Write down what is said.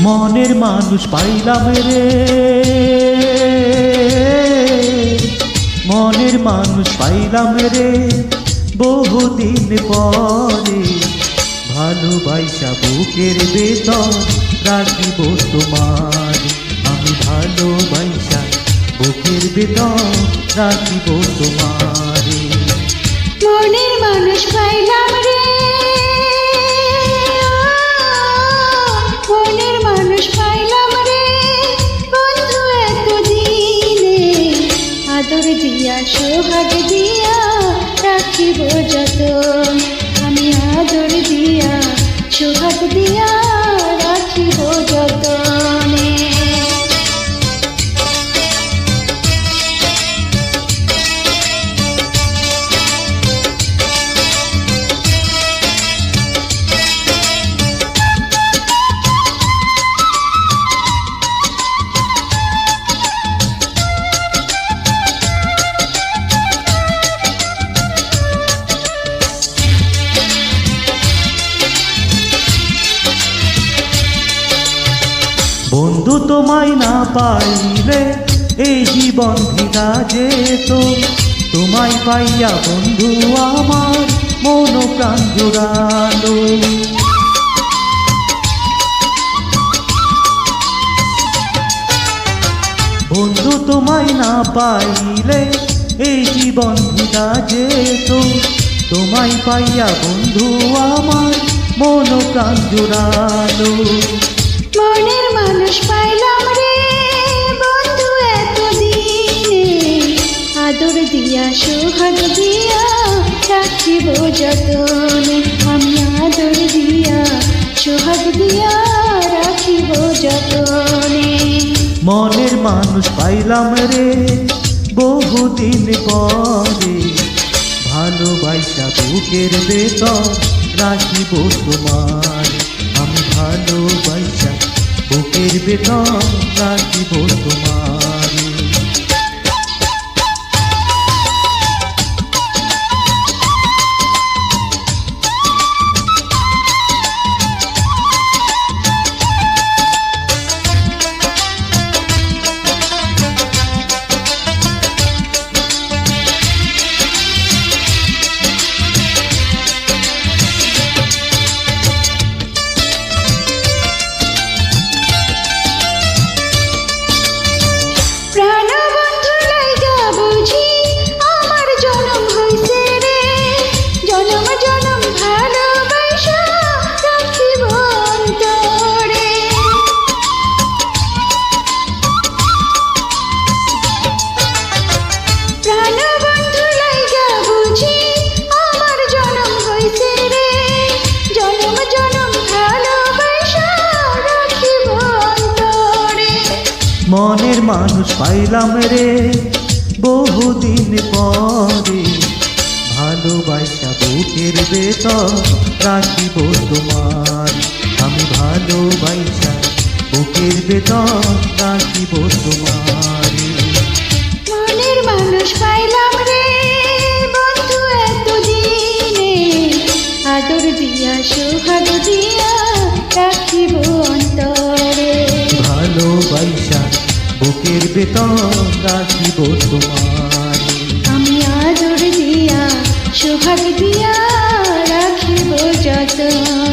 মনের মানুষ পাইলাম রে, মনের মানুষ পাইলাম রে বহুদিন পরে। ভালোবাসা বুকের ভেতর রাখিব তোমার, আমি ভালোবাসা বুকের ভেতর রাখিব তোমার। মনের মানুষ পাইলাম রে, মনের মানুষ পাইলাম রে বন্ধু এতদিনে। আদর দিয়া সোহাগ দিয়া রাখিব যতন, আমি আদর দিয়া সোহাগ দিয়া রাখিব যতনে। বন্ধু তোমায় না পাইলে এই জীবন ভিড়া যেত, তোমায় পাইয়া বন্ধু আমার মন প্রাণ জোড়ালো। বন্ধু তোমায় না পাইলে এই জীবন ভিড়া যেত, তোমায় পাইয়া বন্ধু আমার মন প্রাণ জোড়ালো। মনের মানুষ পাইলাম রে বন্ধু এতদিনে, আদর দিয়া সোহাগ দিয়া রাখিব যতনে, আমি আদর দিয়া সোহাগ দিয়া রাখিব যতনে। মনের মানুষ পাইলাম রে বহুদিন পরে, ভালোবাসা বুকের ভেতর রাখিব তোমার, আমি ভালোবাসা বুকের ভেতর রাখিব তোমার। মনের মানুষ পাইলাম রে বহুদিন পরে, ভালোবাসা বুকের ভেতর রাখিব তোমার, আমি ভালোবাসা বুকের ভেতর রাখিব তোমার। মনের মানুষ পাইলাম রে বন্ধু এতদিনে, আদর দিয়া সোহাগ দিয়া রাখিব অন্তরে, ভালোবাসা বুকের ভেতর রাখিব তোমার, আমি আদর দিয়া সোহাগ দিয়া রাখিব যতন।